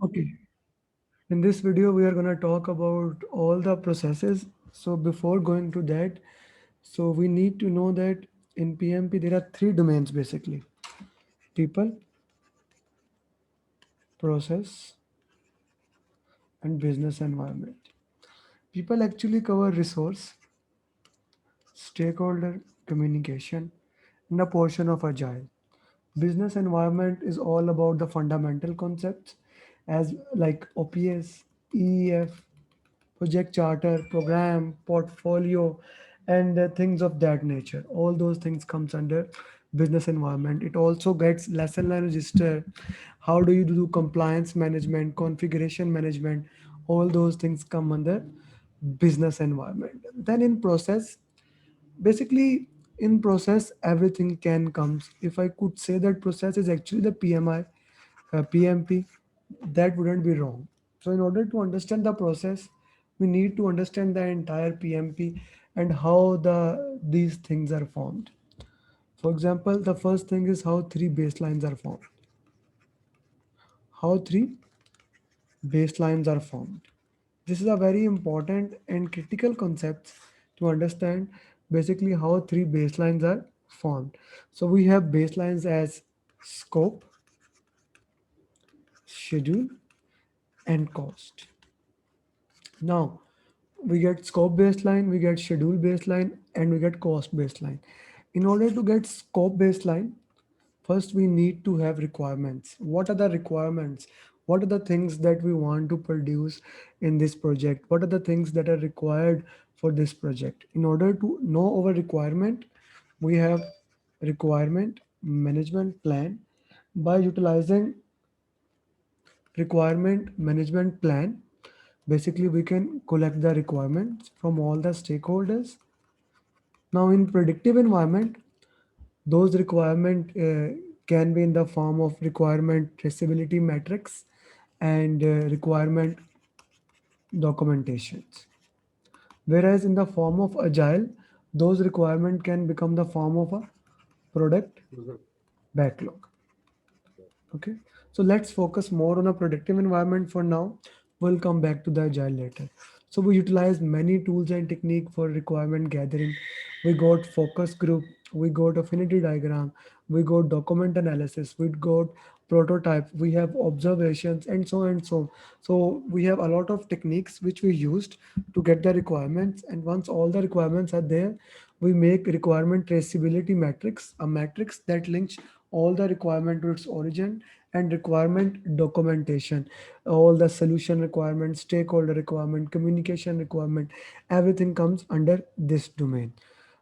Okay, in this video, we are going to talk about all the processes. So, before going to that, we need to know that in PMP, there are three domains basically: people, process, and business environment. People actually cover resource, stakeholder communication, and a portion of agile. Business environment is all about the fundamental concepts as like OPS, EEF, project charter, program, portfolio, and things of that nature. All those things comes under business environment. It also gets lesson learn register. How do you do compliance management, configuration management? All those things come under business environment. Then in process, basically in process everything can comes. If I could say that process is actually the PMI, PMP, that wouldn't be wrong. So in order to understand the process, we need to understand the entire PMP and how these things are formed. For example, the first thing is how three baselines are formed. How three baselines are formed. This is a very important and critical concept to understand basically how three baselines are formed. So we have baselines as scope, schedule, and cost. Now we get scope baseline, we get schedule baseline, and we get cost baseline. In order to get scope baseline, first we need to have requirements. What are the requirements? What are the things that we want to produce in this project? What are the things that are required for this project? In order to know our requirement, we have requirement management plan. By utilizing requirement management plan, basically we can collect the requirements from all the stakeholders. Now in predictive environment, those requirement can be in the form of requirement traceability metrics and requirement documentations. Whereas in the form of agile, those requirement can become the form of a product Mhm. backlog. Okay, so let's focus more on a predictive environment for now. We'll come back to the agile later. So we utilize many tools and technique for requirement gathering. We got focus group, we got affinity diagram, we got document analysis, we got prototype, we have observations, and so and so. So we have a lot of techniques which we used to get the requirements. And once all the requirements are there, we make requirement traceability matrix, a matrix that links all the requirement to its origin, and requirement documentation, all the solution requirement, stakeholder requirement, communication requirement, everything comes under this domain.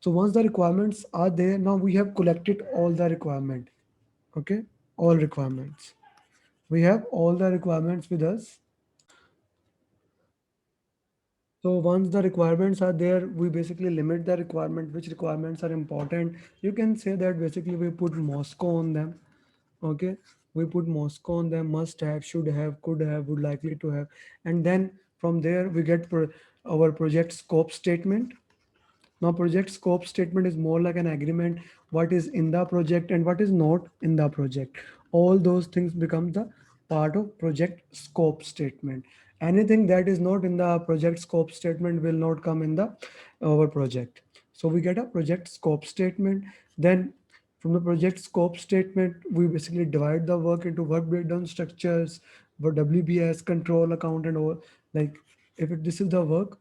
So once the requirements are there, now we have collected all the requirement. Okay, all requirements. We have all the requirements with us. So once the requirements are there, we basically limit the requirement, which requirements are important. You can say that basically we put Moscow on them. Okay, we put Moscow on them: must have, should have, could have, would likely to have. And then from there we get our project scope statement. Now project scope statement is more like an agreement, what is in the project and what is not in the project. All those things become the part of project scope statement. Anything that is not in the project scope statement will not come in the our project. So we get a project scope statement. Then from the project scope statement, we basically divide the work into work breakdown structures, for WBS, control account, and all. Like if this is the work,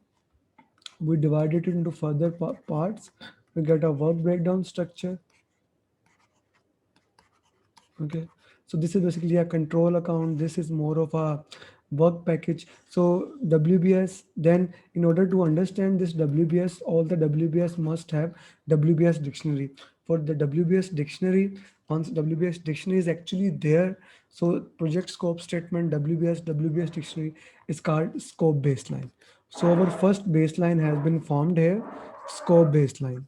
we divide it into further parts. We get a work breakdown structure. Okay, so this is basically a control account. This is more of a work package. So WBS, then in order to understand this WBS, all the WBS must have WBS dictionary. For the WBS dictionary, once WBS dictionary is actually there, so project scope statement, WBS dictionary is called scope baseline. So our first baseline has been formed here, scope baseline.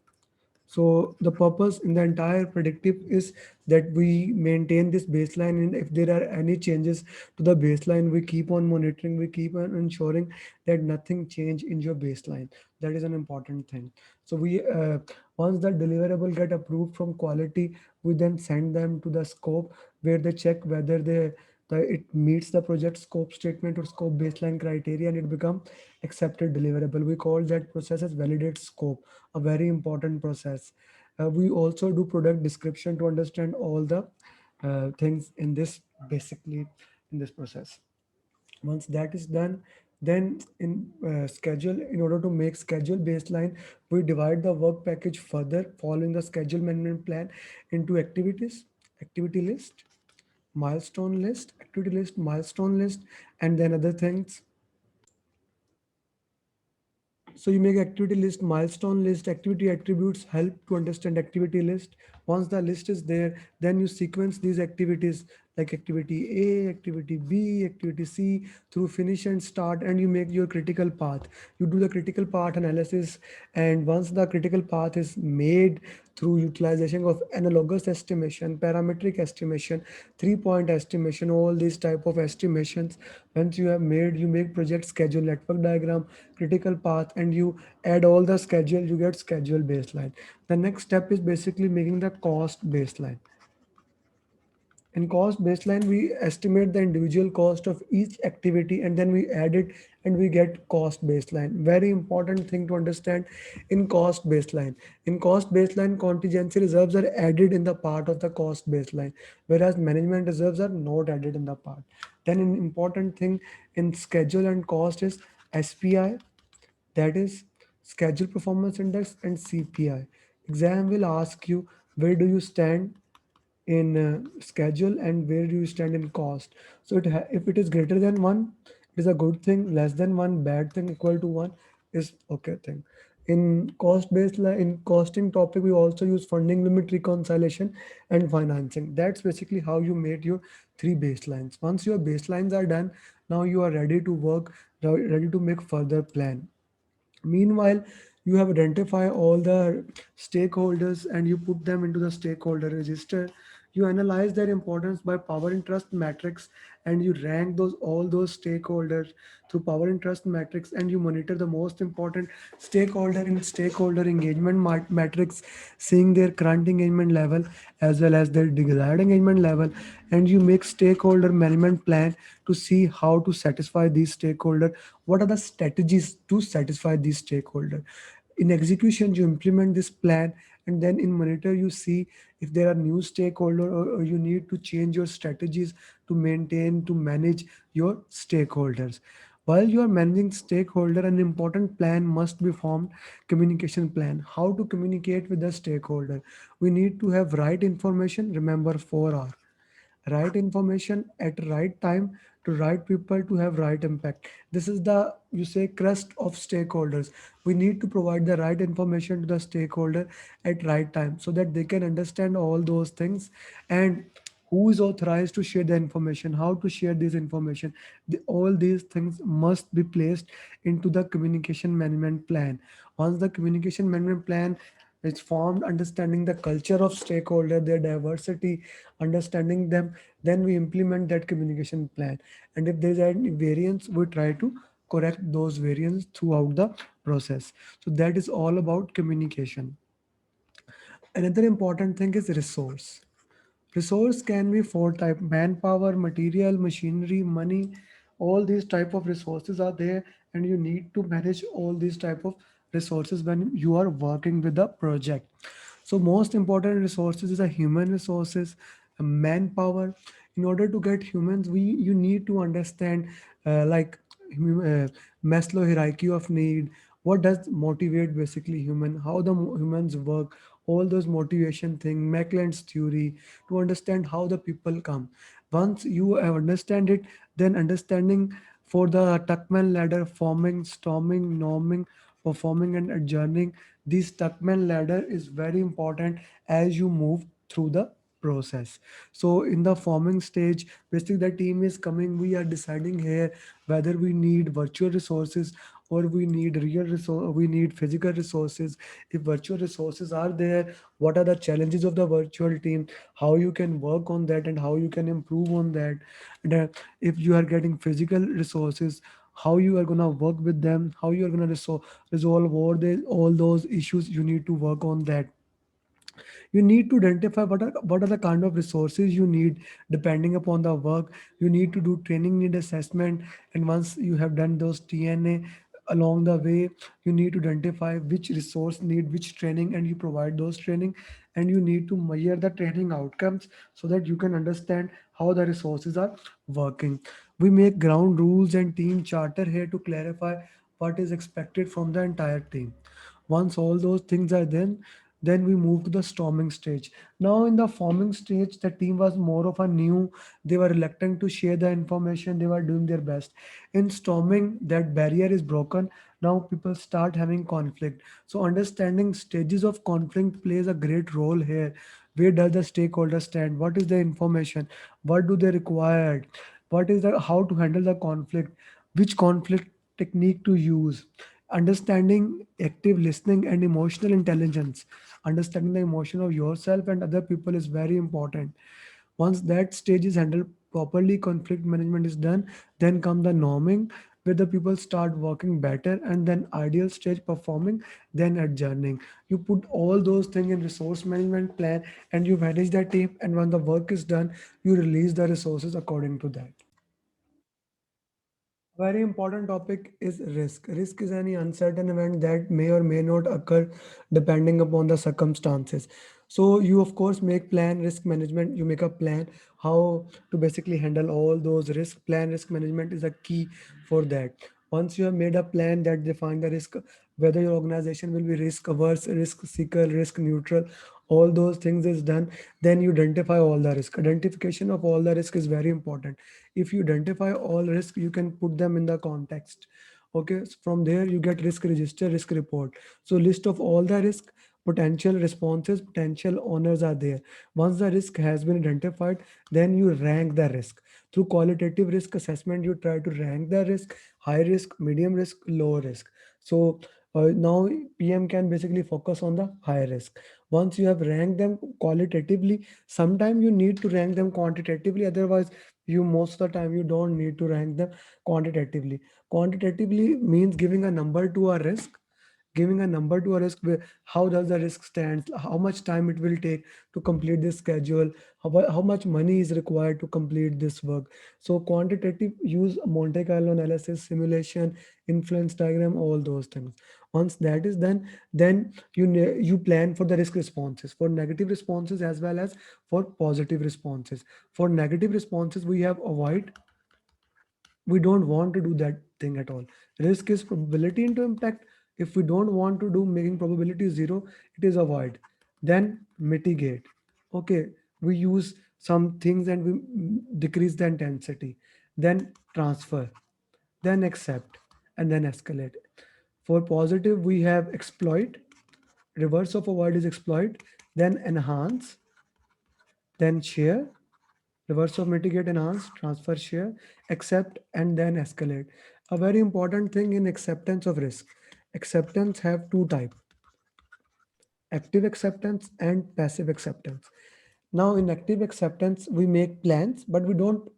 So the purpose in the entire predictive is that we maintain this baseline, and if there are any changes to the baseline, we keep on monitoring, we keep on ensuring that nothing change in your baseline. That is an important thing. So we once the deliverable get approved from quality, we then send them to the scope where they check whether it meets the project scope statement or scope baseline criteria, and it become accepted deliverable. We call that process as validate scope, a very important process. We also do product description to understand all the things in this, basically, in this process. Once that is done, then in schedule, in order to make schedule baseline, we divide the work package further following the schedule management plan into activities, activity list, milestone list, activity list, milestone list, and then other things. So you make activity list, milestone list, activity attributes help to understand activity list. Once the list is there, then you sequence these activities like activity A, activity B, activity C through finish and start, and you make your critical path. You do the critical path analysis, and once the critical path is made through utilization of analogous estimation, parametric estimation, 3-point estimation, all these type of estimations, once you have made, you make project schedule network diagram, critical path, and you add all the schedule, you get schedule baseline. The next step is basically making the cost baseline. In cost baseline, we estimate the individual cost of each activity, and then we add it and we get cost baseline. Very important thing to understand in cost baseline. In cost baseline, contingency reserves are added in the part of the cost baseline, whereas management reserves are not added in the part. Then an important thing in schedule and cost is SPI, that is schedule performance index, and CPI. Exam will ask you where do you stand in schedule and where do you stand in cost. So if it is greater than 1, it is a good thing. Less than 1, bad thing. Equal to 1 is okay thing. In cost based in costing topic, we also use funding limit reconciliation and financing. That's basically how you made your 3 baselines. Once your baselines are done, now you are ready to work, ready to make further plan. Meanwhile, you have identified all the stakeholders and you put them into the stakeholder register. You analyze their importance by power and trust matrix, and you rank those all those stakeholders through power and trust matrix, and you monitor the most important stakeholder in stakeholder engagement matrix, seeing their current engagement level as well as their desired engagement level, and you make stakeholder management plan to see how to satisfy these stakeholder, what are the strategies to satisfy these stakeholder. In execution, you implement this plan, and then in monitor you see if there are new stakeholder, or you need to change your strategies to maintain, to manage your stakeholders. While you are managing stakeholder, an important plan must be formed, communication plan, how to communicate with the stakeholder. We need to have right information, remember 4R, right information at right time to right people to have right impact. This is the, you say, crust of stakeholders. We need to provide the right information to the stakeholder at right time so that they can understand all those things, and who is authorized to share the information, how to share this information. All these things must be placed into the communication management plan. Once the communication management plan is formed, understanding the culture of stakeholder, their diversity, understanding them, then we implement that communication plan. And if there's any variance, we try to correct those variants throughout the process. So that is all about communication. Another important thing is resource. Resource can be four type: manpower, material, machinery, money. All these type of resources are there, and you need to manage all these type of resources when you are working with the project. So most important resources is a human resources, a manpower. In order to get humans, we you need to understand like Maslow hierarchy of need. What does motivate basically human? How the humans work? All those motivation thing, Macklin's theory, to understand how the people come. Once you have understand it, then understanding for the Tuckman ladder, forming, storming, norming, performing, and adjourning. This Tuckman ladder is very important as you move through the process. So in the forming stage, basically the team is coming. We are deciding here whether we need virtual resources or we need real resource, we need physical resources. If virtual resources are there, what are the challenges of the virtual team, how you can work on that and how you can improve on that. And if you are getting physical resources, how you are going to work with them, how you are going to resolve all those issues, you need to work on that. You need to identify what are the kind of resources you need depending upon the work. You need to do training need assessment, and once you have done those TNA along the way, you need to identify which resource need which training, and you provide those training, and you need to measure the training outcomes so that you can understand how the resources are working. We make ground rules and team charter here to clarify what is expected from the entire team. Once all those things are done, then we move to the storming stage. Now, in the forming stage, the team was more of a new. They were reluctant to share the information. They were doing their best. In storming, that barrier is broken. Now people start having conflict. So understanding stages of conflict plays a great role here. Where does the stakeholder stand? What is the information? What do they require? What is the how to handle the conflict? Which conflict technique to use? Understanding active listening and emotional intelligence. Understanding the emotion of yourself and other people is very important. Once that stage is handled properly, conflict management is done, then come the norming, where the people start working better, and then ideal stage performing, then adjourning. You put all those things in resource management plan, and you manage that team, and when the work is done, you release the resources according to that. Very important topic is risk. Risk is any uncertain event that may or may not occur depending upon the circumstances. So you of course make plan risk management. You make a plan how to basically handle all those risk. Plan risk management is a key for that. Once you have made a plan that define the risk, whether your organization will be risk averse, risk seeker, risk neutral, all those things is done. Then you identify all the risk. Identification of all the risk is very important. If you identify all risk, you can put them in the context. Okay, so from there you get risk register, risk report. So list of all the risk, potential responses, potential owners are there. Once the risk has been identified, then you rank the risk through qualitative risk assessment. You try to rank the risk: high risk, medium risk, low risk. So now PM can basically focus on the high risk. Once you have ranked them qualitatively, sometimes you need to rank them quantitatively. Otherwise, you most of the time you don't need to rank them quantitatively. Quantitatively means giving a number to a risk, giving a number to a risk, where how does the risk stand, how much time it will take to complete this schedule, how much money is required to complete this work. So quantitative use Monte Carlo analysis, simulation, influence diagram, all those things. Once that is done, then you plan for the risk responses, for negative responses as well as for positive responses. For negative responses, we have avoid. We don't want to do that thing at all. Risk is probability into impact. If we don't want to do making probability zero, it is avoid. Then mitigate. Okay, we use some things and we decrease the intensity. Then transfer, then accept, and then escalate. For positive, we have exploit. Reverse of avoid is exploit. Then enhance, then share. Reverse of mitigate, enhance, transfer, share, accept, and then escalate. A very important thing in acceptance of risk. Acceptance have two types: active acceptance and passive acceptance. Now, in active acceptance, we make plans, but we don't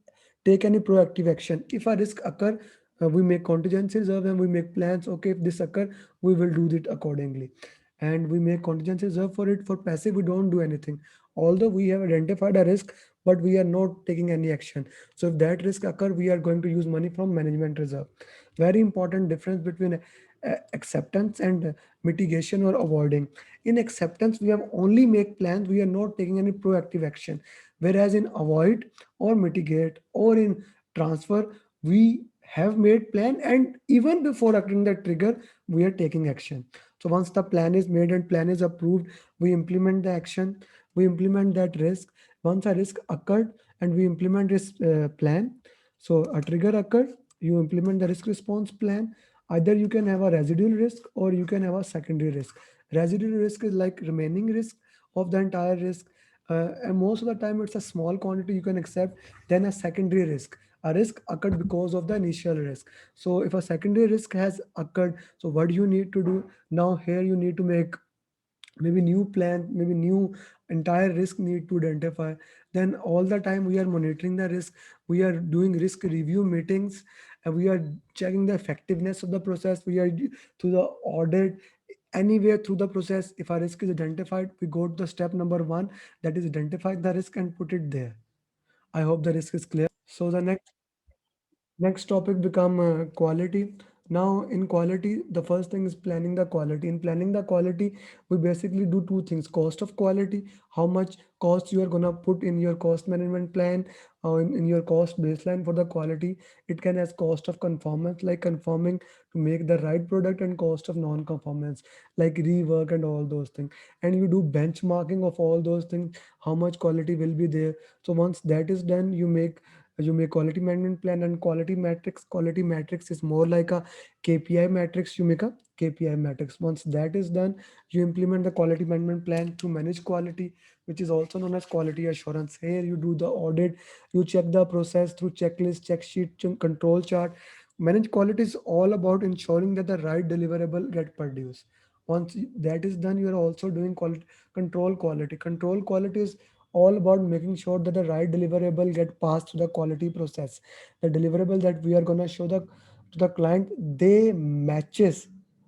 take any proactive action. If a risk occur, we make contingency reserve and we make plans. Okay, if this occur, we will do it accordingly, and we make contingency reserve for it. For passive, we don't do anything. Although we have identified a risk, but we are not taking any action. So if that risk occur, we are going to use money from management reserve. Very important difference between acceptance and mitigation or avoiding. In acceptance, we have only make plans, we are not taking any proactive action. Whereas in avoid or mitigate or in transfer, we have made plan, and even before acting the trigger, we are taking action. So once the plan is made and plan is approved, we implement the action, we implement that risk. Once a risk occurred and we implement this plan, so a trigger occurred, you implement the risk response plan. Either you can have a residual risk or you can have a secondary risk. Residual risk is like remaining risk of the entire risk, and most of the time it's a small quantity you can accept. Then a secondary risk, a risk occurred because of the initial risk. So if a secondary risk has occurred, so what you need to do now here, you need to make maybe new plan, maybe new entire risk need to identify. Then all the time we are monitoring the risk, we are doing risk review meetings, and we are checking the effectiveness of the process, we are through the audit. anywhere through the process. If a risk is identified, we go to the step number one, that is identify the risk and put it there. I hope the risk is clear. So the next topic become quality. Now in quality, the first thing is planning the quality. In planning the quality, we basically do two things: cost of quality, how much cost you are gonna put in your cost management plan, in your cost baseline for the quality. It can as cost of conformance, like conforming to make the right product, and cost of non-conformance, like rework and all those things. And you do benchmarking of all those things, how much quality will be there. So once that is done, you make quality management plan and quality matrix. Quality matrix is more like a KPI matrix. You make a KPI matrix. Once that is done, you implement the quality management plan to manage quality, which is also known as quality assurance. Here you do the audit, you check the process through checklist, check sheet, control chart. Manage quality is all about ensuring that the right deliverable get produced. Once that is done, you are also doing quality control quality. Control quality is all about making sure that the right deliverable get passed through the quality process. The deliverable that we are going to show the to the client, they matches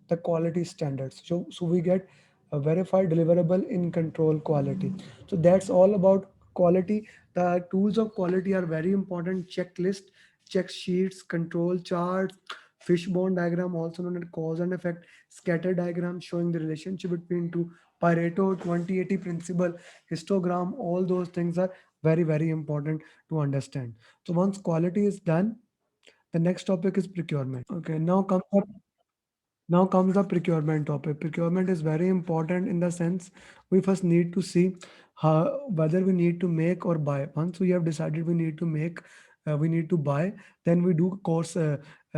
the quality standards. So we get a verified deliverable in control quality. So that's all about quality. The tools of quality are very important: checklist, check sheets, control charts, fishbone diagram, also known as cause and effect, scatter diagram showing the relationship between two, Pareto 2080 principle, histogram. All those things are very, very important to understand. So once quality is done, the next topic is procurement. Okay, now comes the procurement topic. Procurement is very important in the sense we first need to see whether we need to make or buy. Once we have decided we need to make, we need to buy, then we do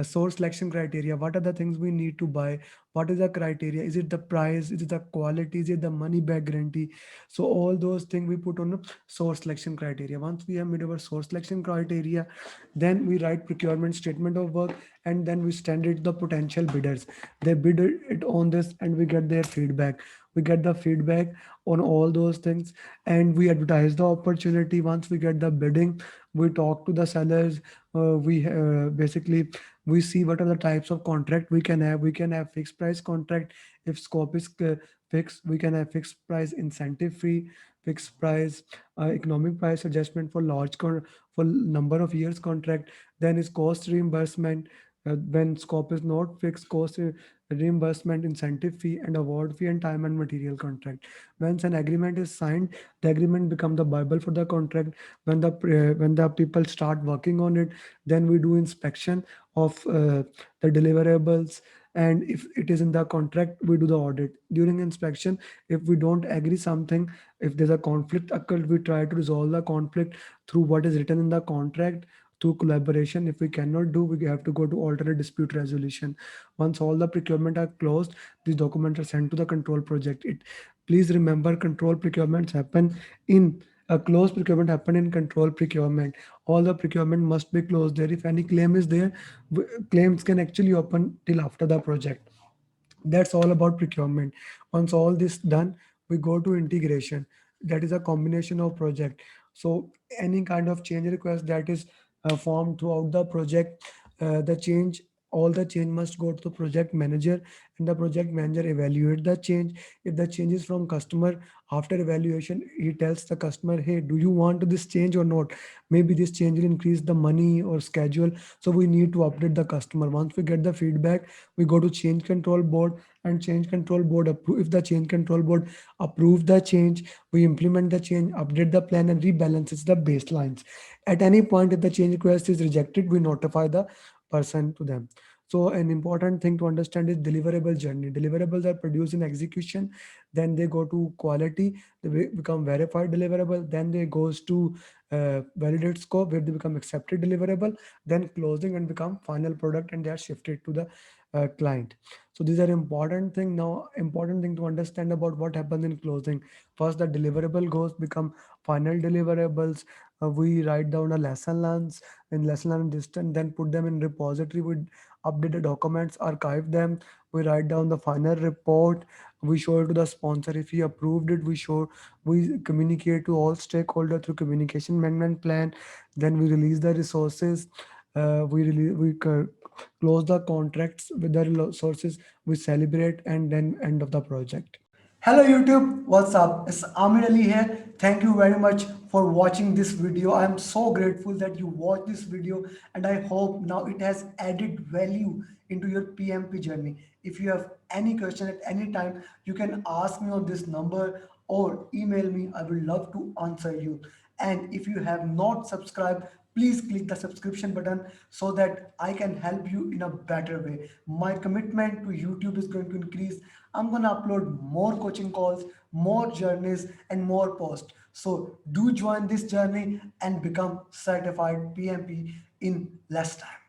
source selection criteria. What are the things we need to buy? What is the criteria? Is it the price? Is it the quality? Is it the money back guarantee? So all those things we put on the source selection criteria. Once we have made our source selection criteria, then we write procurement statement of work, and then we send it to the potential bidders. They bid it on this, and we get their feedback. We get the feedback on all those things, and we advertise the opportunity. Once we get the bidding, we talk to the sellers. We basically we see what are the types of contract we can have. We can have fixed price contract. If scope is fixed, we can have fixed price incentive fee, fixed price, economic price adjustment for for number of years contract. Then is cost reimbursement. When scope is not fixed, cost reimbursement, incentive fee, and award fee, and time and material contract. Once an agreement is signed, the agreement become the bible for the contract. When the people start working on it, then we do inspection of the deliverables, and if it is in the contract, we do the audit. During inspection, if we don't agree something, if there's a conflict occurred, we try to resolve the conflict through what is written in the contract, through collaboration. If we cannot do, we have to go to alternate dispute resolution. Once all the procurement are closed, these documents are sent to the control project. It Please remember, control procurements happen in a closed procurement happen in control procurement. All the procurement must be closed there. If any claim is there, claims can actually open till after the project. That's all about procurement. Once all this done, we go to integration. That is a combination of project. So any kind of change request that is formed throughout the project, the change all the change must go to the project manager, and the project manager evaluate the change. If the change is from customer, after evaluation, he tells the customer, hey, do you want this change or not? Maybe this change will increase the money or schedule, so we need to update the customer. Once we get the feedback, we go to change control board, and change control board if the change control board approve the change, we implement the change, update the plan, and rebalances the baselines. At any point, if the change request is rejected, we notify the person to them. So an important thing to understand is deliverable journey. Deliverables are produced in execution, then they go to quality, they become verified deliverable, then they goes to validate scope, where they become accepted deliverable, then closing and become final product, and they are shifted to the client. So these are important thing. Now important thing to understand about what happens in closing: first the deliverable goes become final deliverables. We write down a lesson learns in lesson learned distance, then put them in repository. We update the documents, archive them. We write down the final report. We show it to the sponsor. If he approved it, we communicate to all stakeholders through communication management plan. Then we release the resources. we close the contracts with the sources, we celebrate, and then end of the project. Hello YouTube, what's up? It's Amir Ali here. Thank you very much for watching this video. I am so grateful that you watched this video, and I hope now it has added value into your PMP journey. If you have any question at any time, you can ask me on this number or email me. I will love to answer you. And if you have not subscribed, please click the subscription button so that I can help you in a better way. My commitment to YouTube is going to increase. I'm going to upload more coaching calls, more journeys, and more posts. So do join this journey and become certified PMP in less time.